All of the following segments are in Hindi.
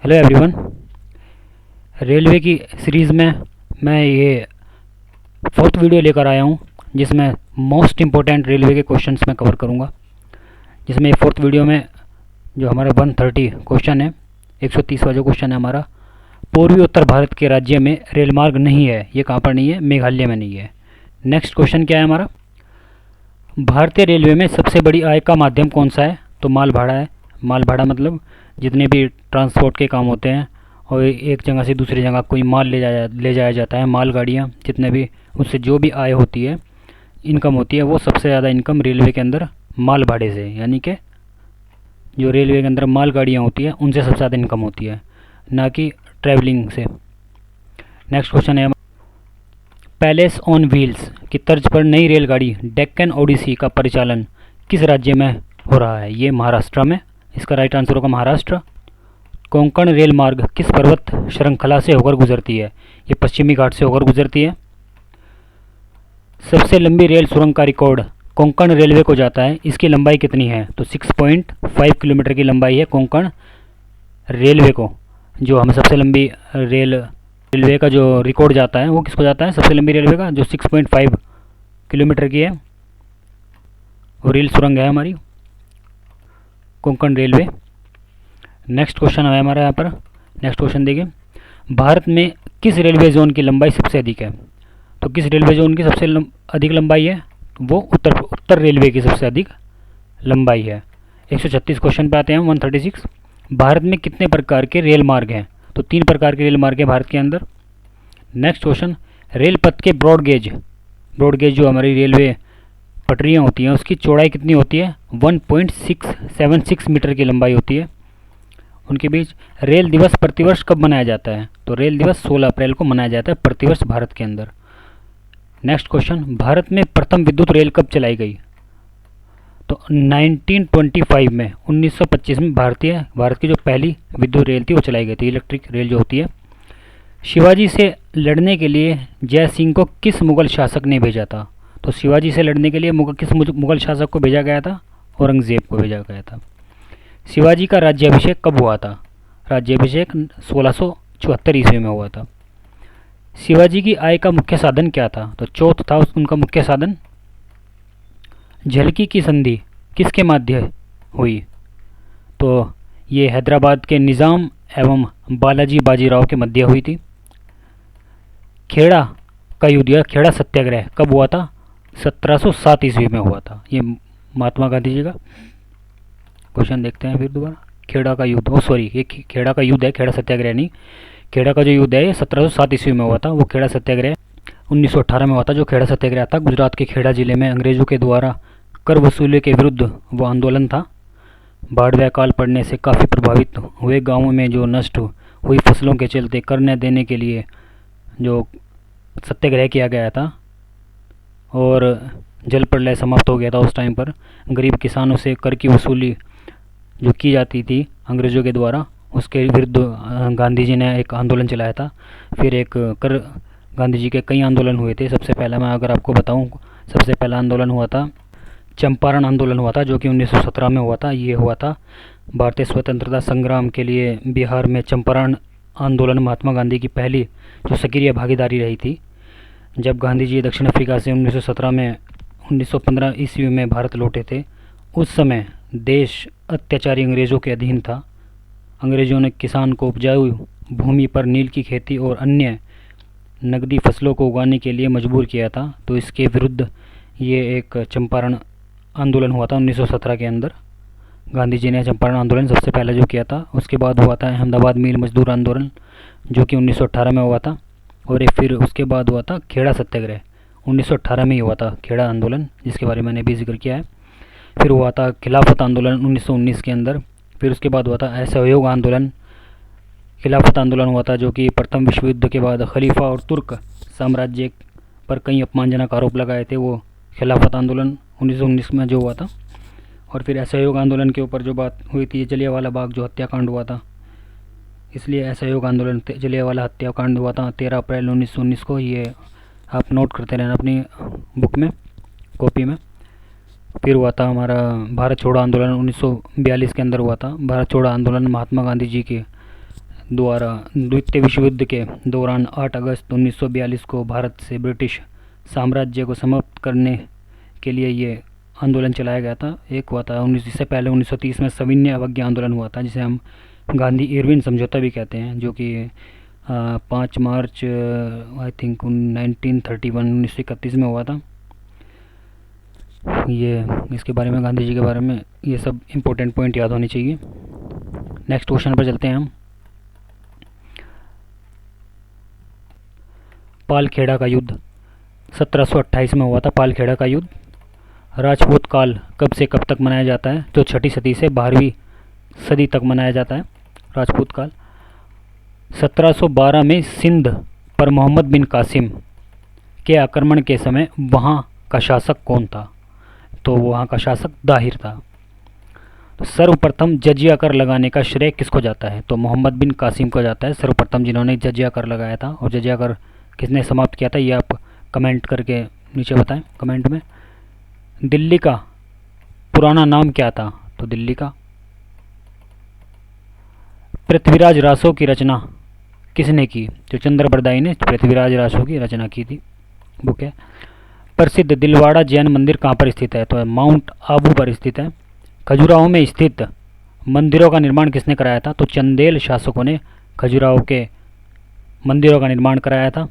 Hello everyone. रेलवे की सीरीज़ में मैं ये फोर्थ वीडियो लेकर आया हूँ जिसमें मोस्ट इम्पोर्टेंट रेलवे के क्वेश्चंस मैं कवर करूँगा। जिसमें ये फोर्थ वीडियो में जो हमारा 130 क्वेश्चन है, 130वां जो क्वेश्चन है हमारा, पूर्वी उत्तर भारत के राज्य में रेल मार्ग नहीं है, ये कहाँ पर नहीं है? मेघालय में नहीं है। नेक्स्ट क्वेश्चन क्या है हमारा? भारतीय रेलवे में सबसे बड़ी आय का माध्यम कौन सा है? तो माल भाड़ा है। माल भाड़ा मतलब जितने भी ट्रांसपोर्ट के काम होते हैं और एक जगह से दूसरी जगह कोई माल ले जाया जाता है, मालगाड़ियाँ जितने भी, उससे जो भी आय होती है, इनकम होती है, वो सबसे ज़्यादा इनकम रेलवे के अंदर माल भाड़े से, यानी कि जो रेलवे के अंदर मालगाड़ियाँ होती हैं उनसे सबसे ज़्यादा इनकम होती है, ना कि ट्रैवलिंग से। नेक्स्ट क्वेश्चन है, पैलेस ऑन व्हील्स की तर्ज पर नई रेलगाड़ी डेक्कन ओडिसी का परिचालन किस राज्य में हो रहा है? ये महाराष्ट्र में। इसका राइट आंसर होगा महाराष्ट्र। कोंकण रेल मार्ग किस पर्वत श्रृंखला से होकर गुजरती है? ये पश्चिमी घाट से होकर गुजरती है। सबसे लंबी रेल सुरंग का रिकॉर्ड कोंकण रेलवे को जाता है, इसकी लंबाई कितनी है? तो 6.5 किलोमीटर की लंबाई है कोंकण रेलवे को। जो हमें सबसे लंबी रेलवे का जो रिकॉर्ड जाता है वो किसको जाता है? सबसे लंबी रेलवे का, जो 6.5 किलोमीटर की है, वो रेल सुरंग है हमारी कोंकण रेलवे। नेक्स्ट क्वेश्चन है हमारा यहाँ पर। नेक्स्ट क्वेश्चन देखिए, भारत में किस रेलवे जोन की लंबाई सबसे अधिक है? तो किस रेलवे जोन की सबसे अधिक लंबाई है? वो उत्तर रेलवे की सबसे अधिक लंबाई है। 136 क्वेश्चन पे आते हैं 136। भारत में कितने प्रकार के रेल मार्ग हैं? तो 3 प्रकार के रेल मार्ग हैं भारत के अंदर। नेक्स्ट क्वेश्चन, रेल पथ के ब्रॉड गेज जो हमारी रेलवे पटरियाँ होती हैं उसकी चौड़ाई कितनी होती है? 1.676 मीटर की लंबाई होती है उनके बीच। रेल दिवस प्रतिवर्ष कब मनाया जाता है? तो रेल दिवस 16 अप्रैल को मनाया जाता है प्रतिवर्ष भारत के अंदर। नेक्स्ट क्वेश्चन, भारत में प्रथम विद्युत रेल कब चलाई गई? तो 1925 में, 1925 में भारत की जो पहली विद्युत रेल थी वो चलाई गई थी, इलेक्ट्रिक रेल जो होती है। शिवाजी से लड़ने के लिए जय सिंह को किस मुगल शासक ने भेजा था? तो शिवाजी से लड़ने के लिए किस मुगल शासक को भेजा गया था? औरंगज़ेब को भेजा गया था। शिवाजी का राज्याभिषेक कब हुआ था? राज्याभिषेक 1674 ईस्वी में हुआ था। शिवाजी की आय का मुख्य साधन क्या था? तो चौथ था उनका मुख्य साधन। झलकी की संधि किसके मध्य हुई? तो ये हैदराबाद के निज़ाम एवं बालाजी बाजीराव के मध्य हुई थी। खेड़ा का युद्ध या खेड़ा सत्याग्रह कब हुआ था? 1707 ईस्वी में हुआ था। ये महात्मा गांधी जी का क्वेश्चन देखते हैं फिर दोबारा। खेड़ा का युद्ध, ये खेड़ा का युद्ध है, खेड़ा सत्याग्रह नहीं। खेड़ा का जो युद्ध है ये 1707 ईस्वी में हुआ था। वो खेड़ा सत्याग्रह 1918 में हुआ था। जो खेड़ा सत्याग्रह था गुजरात के खेड़ा जिले में अंग्रेजों के द्वारा कर वसूली के विरुद्ध वो आंदोलन था। बाढ़ व अकाल पड़ने से काफ़ी प्रभावित हुए गाँवों में जो नष्ट हुई फसलों के चलते कर न देने के लिए जो सत्याग्रह किया गया था और जल प्रलय समाप्त हो गया था उस टाइम पर। गरीब किसानों से कर की वसूली जो की जाती थी अंग्रेज़ों के द्वारा, उसके विरुद्ध गांधी जी ने एक आंदोलन चलाया था। फिर गांधी जी के कई आंदोलन हुए थे। सबसे पहला मैं अगर आपको बताऊं, सबसे पहला आंदोलन हुआ था चंपारण आंदोलन हुआ था, जो कि 1917 में हुआ था। ये हुआ था भारतीय स्वतंत्रता संग्राम के लिए बिहार में चंपारण आंदोलन महात्मा गांधी की पहली जो सक्रिय भागीदारी रही थी। जब गांधी जी दक्षिण अफ्रीका से 1917 में 1915 ईस्वी में भारत लौटे थे, उस समय देश अत्याचारी अंग्रेज़ों के अधीन था। अंग्रेज़ों ने किसान को उपजाऊ भूमि पर नील की खेती और अन्य नकदी फसलों को उगाने के लिए मजबूर किया था। तो इसके विरुद्ध ये एक चंपारण आंदोलन हुआ था 1917 के अंदर। गांधी जी ने चंपारण आंदोलन सबसे पहले जो किया था। उसके बाद हुआ था अहमदाबाद मिल मजदूर आंदोलन, जो कि 1918 में हुआ था। और एक फिर उसके बाद हुआ था खेड़ा सत्याग्रह, 1918 में ही हुआ था खेड़ा आंदोलन, जिसके बारे में मैंने भी जिक्र किया है। फिर हुआ था खिलाफत आंदोलन 1919 के अंदर। फिर उसके बाद हुआ था असहयोग आंदोलन। खिलाफत आंदोलन हुआ था जो कि प्रथम विश्व युद्ध के बाद खलीफा और तुर्क साम्राज्य पर कई अपमानजनक आरोप लगाए थे, वो खिलाफत आंदोलन 1919 में जो हुआ था। और फिर असहयोग आंदोलन के ऊपर जो बात हुई थी, जलियांवाला बाग जो हत्याकांड हुआ था, इसलिए असहयोग आंदोलन जलियांवाला हत्याकांड हुआ था 13 अप्रैल 1919 को। ये आप नोट करते रहना अपनी बुक में, कॉपी में। फिर हुआ था हमारा भारत छोड़ो आंदोलन 1942 के अंदर हुआ था। भारत छोड़ो आंदोलन महात्मा गांधी जी के द्वारा द्वितीय विश्व युद्ध के दौरान 8 अगस्त 1942 को भारत से ब्रिटिश साम्राज्य को समाप्त करने के लिए ये आंदोलन चलाया गया था। एक हुआ था इससे पहले 1930 में सविनय अवज्ञा आंदोलन हुआ था, जिसे हम गांधी इरविन समझौता भी कहते हैं, जो कि 5 मार्च आई थिंक 1931 में हुआ था। ये इसके बारे में, गांधी जी के बारे में ये सब इम्पोर्टेंट पॉइंट याद होने चाहिए। नेक्स्ट क्वेश्चन पर चलते हैं हम। पालखेड़ा का युद्ध 1728 में हुआ था। पालखेड़ा का युद्ध। राजपूत काल कब से कब तक मनाया जाता है? तो 6ठी सदी से 12वीं सदी तक मनाया जाता है राजपूत काल। 1712 में सिंध पर मोहम्मद बिन कासिम के आक्रमण के समय वहाँ का शासक कौन था? तो वहाँ का शासक दाहिर था। तो सर्वप्रथम जजिया कर लगाने का श्रेय किसको जाता है? तो मोहम्मद बिन कासिम को जाता है, सर्वप्रथम जिन्होंने जजिया कर लगाया था। और जजिया कर किसने समाप्त किया था, ये आप कमेंट करके नीचे बताएं कमेंट में। दिल्ली का पुराना नाम क्या था? तो दिल्ली का। पृथ्वीराज रासो की रचना किसने की? जो चंद्रबरदाई ने पृथ्वीराज रासो की रचना की थी, बुक है। प्रसिद्ध दिलवाड़ा जैन मंदिर कहाँ पर स्थित है? तो माउंट आबू पर स्थित है। खजुराहो में स्थित मंदिरों का निर्माण किसने कराया था? तो चंदेल शासकों ने खजुराहो के मंदिरों का निर्माण कराया था।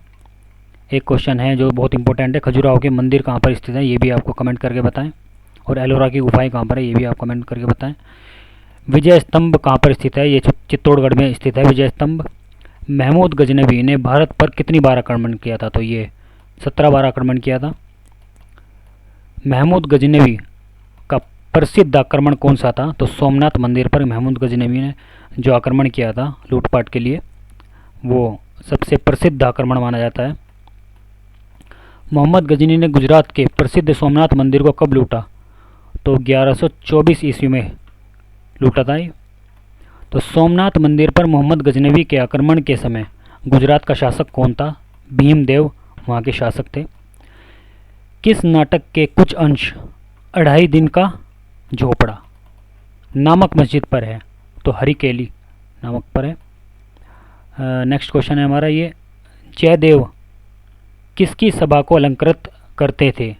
एक क्वेश्चन है जो बहुत इंपॉर्टेंट है, खजुराहो के मंदिर कहाँ पर स्थित है, ये भी आपको कमेंट करके बताएं। और एलोरा की गुफाएं कहाँ पर है, ये भी आप कमेंट करके बताएं। विजय स्तंभ कहाँ पर स्थित है? ये चित्तौड़गढ़ में स्थित है विजय स्तंभ। महमूद गजनवी ने भारत पर कितनी बार आक्रमण किया था? तो ये 17 बार आक्रमण किया था। महमूद गजनवी का प्रसिद्ध आक्रमण कौन सा था? तो सोमनाथ मंदिर पर महमूद गजनवी ने जो आक्रमण किया था लूटपाट के लिए, वो सबसे प्रसिद्ध आक्रमण माना जाता है। मोहम्मद गजनी ने गुजरात के प्रसिद्ध सोमनाथ मंदिर को कब लूटा? तो 1124 ईस्वी में लूटा था। तो सोमनाथ मंदिर पर मोहम्मद गजनवी के आक्रमण के समय गुजरात का शासक कौन था? भीमदेव वहाँ के शासक थे। किस नाटक के कुछ अंश 2.5 दिन का झोपड़ा नामक मस्जिद पर है? तो हरिकेली नामक पर है। नेक्स्ट क्वेश्चन है हमारा ये, जयदेव किसकी सभा को अलंकृत करते थे?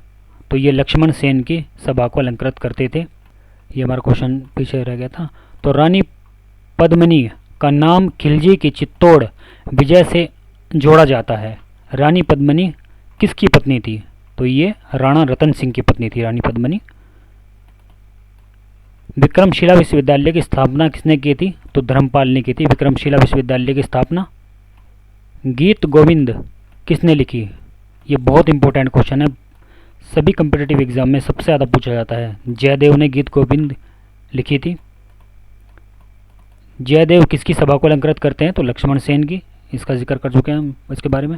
तो ये लक्ष्मण सेन की सभा को अलंकृत करते थे। ये हमारा क्वेश्चन पीछे रह गया था। तो रानी पद्मिनी का नाम खिलजी की चित्तौड़ विजय से जोड़ा जाता है। रानी पद्मिनी किसकी पत्नी थी? तो ये राणा रतन सिंह की पत्नी थी रानी पद्मिनी। विक्रमशिला विश्वविद्यालय की स्थापना किसने की थी? तो धर्मपाल ने की थी विक्रमशिला विश्वविद्यालय की स्थापना। गीत गोविंद किसने लिखी? ये बहुत इंपॉर्टेंट क्वेश्चन है, सभी कम्पिटिटिव एग्जाम में सबसे ज़्यादा पूछा जाता है। जयदेव ने गीत गोविंद लिखी थी। जयदेव किसकी सभा को अलंकृत करते हैं? तो लक्ष्मण सेन की, इसका जिक्र कर चुके हैं हम इसके बारे में।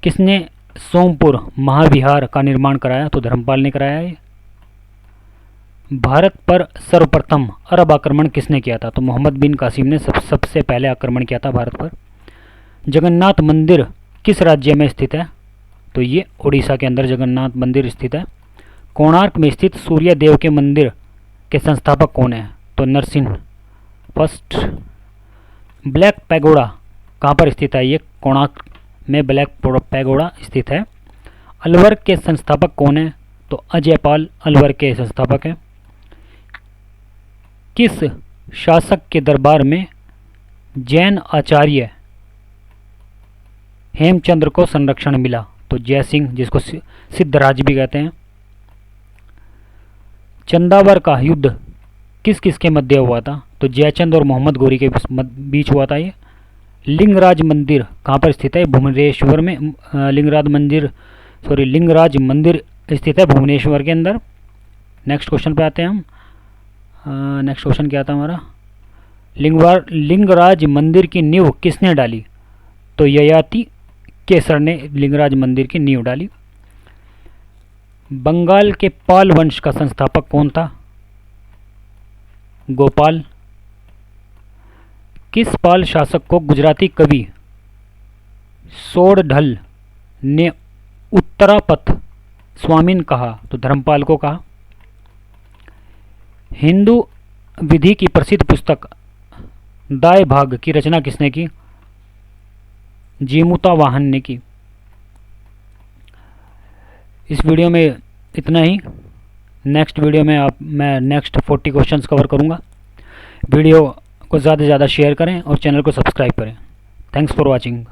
किसने सोमपुर महाविहार का निर्माण कराया? तो धर्मपाल ने कराया है। भारत पर सर्वप्रथम अरब आक्रमण किसने किया था? तो मोहम्मद बिन कासिम ने सबसे पहले आक्रमण किया था भारत पर। जगन्नाथ मंदिर किस राज्य में स्थित है? तो ये उड़ीसा के अंदर जगन्नाथ मंदिर स्थित है। कोणार्क में स्थित सूर्य देव के मंदिर के संस्थापक कौन है? तो नरसिंह फर्स्ट। ब्लैक पैगोडा कहाँ पर स्थित है? ये कोणार्क में ब्लैक पैगोडा स्थित है। अलवर के संस्थापक कौन है? तो अजय पाल अलवर के संस्थापक हैं। किस शासक के दरबार में जैन आचार्य हेमचंद्र को संरक्षण मिला? तो जय सिंह, जिसको सिद्धराज भी कहते हैं। चंदावर का युद्ध किस किस के मध्य हुआ था? तो जयचंद और मोहम्मद गोरी के बीच हुआ था ये। लिंगराज मंदिर कहाँ पर स्थित है? भुवनेश्वर में। लिंगराज मंदिर स्थित है भुवनेश्वर के अंदर। नेक्स्ट क्वेश्चन पे आते हैं हम। नेक्स्ट क्वेश्चन क्या था हमारा? लिंगराज मंदिर की नींव किसने डाली? तो ययाति केसर ने लिंगराज मंदिर की नींव डाली। बंगाल के पाल वंश का संस्थापक कौन था? गोपाल। किस पाल शासक को गुजराती कवि सोरढल ने उत्तरापथ स्वामीन कहा? तो धर्मपाल को कहा। हिंदू विधि की प्रसिद्ध पुस्तक दाएं भाग की रचना किसने की? जीमूता वाहन ने की। इस वीडियो में इतना ही। नेक्स्ट वीडियो में मैं नेक्स्ट 40 क्वेश्चंस कवर करूँगा। वीडियो को ज़्यादा से ज़्यादा शेयर करें और चैनल को सब्सक्राइब करें। Thanks for watching.